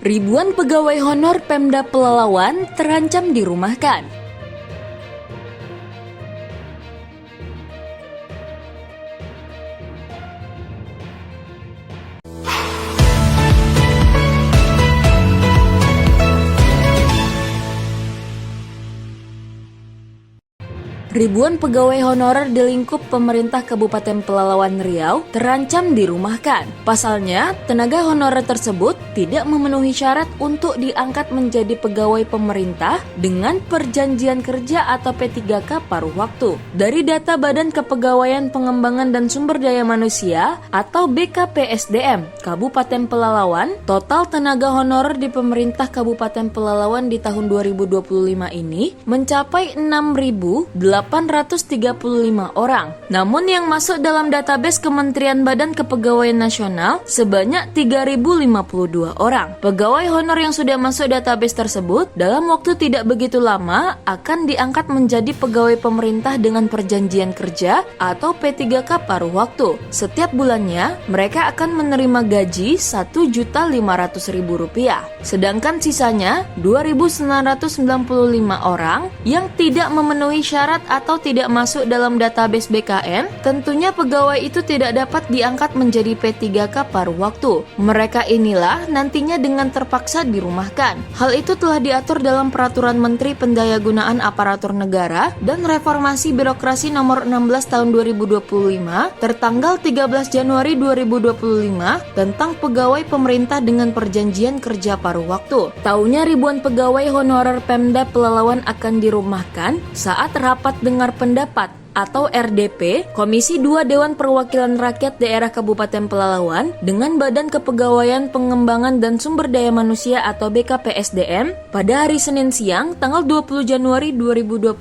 Ribuan pegawai honor Pemda Pelalawan terancam dirumahkan. Ribuan pegawai honorer di lingkup pemerintah Kabupaten Pelalawan Riau terancam dirumahkan. Pasalnya, tenaga honorer tersebut tidak memenuhi syarat untuk diangkat menjadi pegawai pemerintah dengan perjanjian kerja atau P3K paruh waktu. Dari data Badan Kepegawaian Pengembangan dan Sumber Daya Manusia atau BKPSDM Kabupaten Pelalawan, total tenaga honorer di pemerintah Kabupaten Pelalawan di tahun 2025 ini mencapai 6.835 orang. Namun yang masuk dalam database Kementerian Badan Kepegawaian Nasional sebanyak 3.052 orang. Pegawai honor yang sudah masuk database tersebut dalam waktu tidak begitu lama akan diangkat menjadi pegawai pemerintah dengan perjanjian kerja atau P3K paruh waktu. Setiap bulannya mereka akan menerima gaji Rp1.500.000. Sedangkan sisanya 2.995 orang yang tidak memenuhi syarat atau tidak masuk dalam database BKN, tentunya pegawai itu tidak dapat diangkat menjadi P3K paruh waktu. Mereka inilah nantinya dengan terpaksa dirumahkan. Hal itu telah diatur dalam Peraturan Menteri Pendayagunaan Aparatur Negara dan Reformasi Birokrasi Nomor 16 Tahun 2025 tertanggal 13 Januari 2025 tentang pegawai pemerintah dengan perjanjian kerja paruh waktu. Tahunnya ribuan pegawai honorer Pemda Pelalawan akan dirumahkan saat rapat dengar pendapat atau RDP Komisi 2 Dewan Perwakilan Rakyat Daerah Kabupaten Pelalawan dengan Badan Kepegawaian Pengembangan dan Sumber Daya Manusia atau BKPSDM pada hari Senin siang tanggal 20 Januari 2025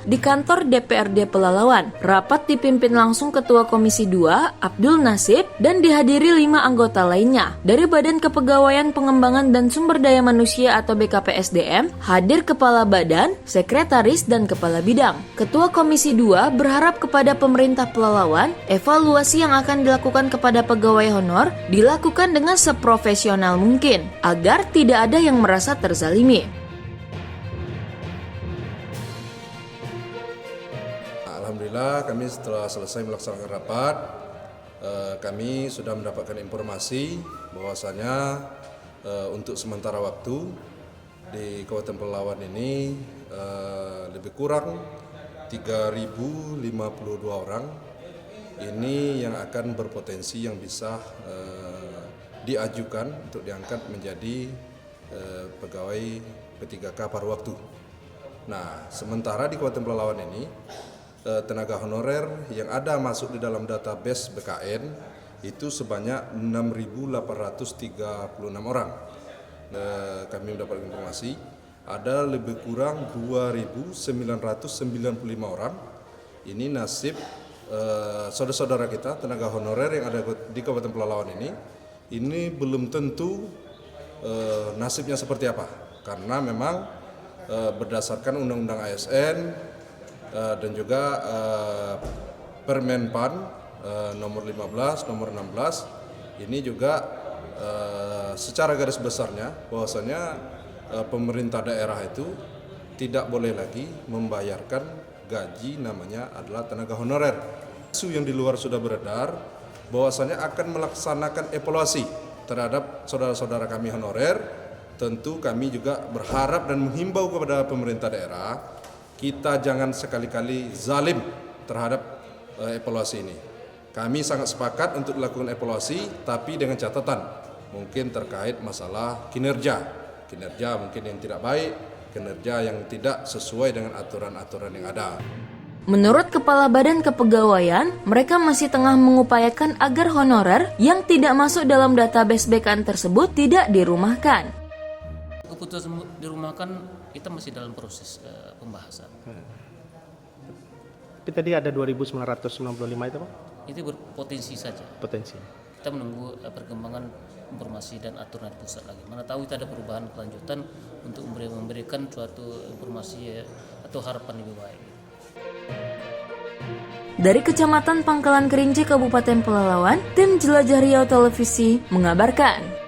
di kantor DPRD Pelalawan. Rapat dipimpin langsung Ketua Komisi 2 Abdul Nasib dan dihadiri 5 anggota lainnya. Dari Badan Kepegawaian Pengembangan dan Sumber Daya Manusia atau BKPSDM hadir Kepala Badan, Sekretaris, dan Kepala Bidang. Ketua Komisi 2 berharap kepada pemerintah Pelalawan, evaluasi yang akan dilakukan kepada pegawai honor dilakukan dengan seprofesional mungkin, agar tidak ada yang merasa terzalimi. Alhamdulillah, kami setelah selesai melaksanakan rapat, kami sudah mendapatkan informasi bahwasanya untuk sementara waktu di Kabupaten Pelalawan ini lebih kurang 3.052 orang ini yang akan berpotensi yang bisa diajukan untuk diangkat menjadi pegawai P3K paruh waktu. Nah, sementara di Kabupaten Pelalawan ini tenaga honorer yang ada masuk di dalam database BKN itu sebanyak 6.836 orang. Kami mendapat informasi ada lebih kurang 2.995 orang. Ini nasib saudara-saudara kita tenaga honorer yang ada di Kabupaten Pelalawan ini belum tentu nasibnya seperti apa, karena memang berdasarkan Undang-Undang ASN dan juga Permenpan nomor 15, nomor 16 ini juga secara garis besarnya bahwasanya pemerintah daerah itu tidak boleh lagi membayarkan gaji namanya adalah tenaga honorer. Isu yang di luar sudah beredar bahwasanya akan melaksanakan evaluasi terhadap saudara-saudara kami honorer. Tentu kami juga berharap dan menghimbau kepada pemerintah daerah, kita jangan sekali-kali zalim terhadap evaluasi ini. Kami sangat sepakat untuk melakukan evaluasi, tapi dengan catatan mungkin terkait masalah kinerja mungkin yang tidak baik, kinerja yang tidak sesuai dengan aturan-aturan yang ada. Menurut Kepala Badan Kepegawaian, mereka masih tengah mengupayakan agar honorer yang tidak masuk dalam database BKN tersebut tidak dirumahkan. Keputusan dirumahkan kita masih dalam proses pembahasan. Tapi tadi ada 2.995 itu Pak? Itu berpotensi saja. Potensi. Kita menunggu perkembangan informasi dan aturan pusat lagi. Mana tahu itu ada perubahan kelanjutan untuk memberikan suatu informasi atau harapan lebih baik. Dari Kecamatan Pangkalan Kerinci, Kabupaten Pelalawan, tim Jelajah Riau Televisi mengabarkan.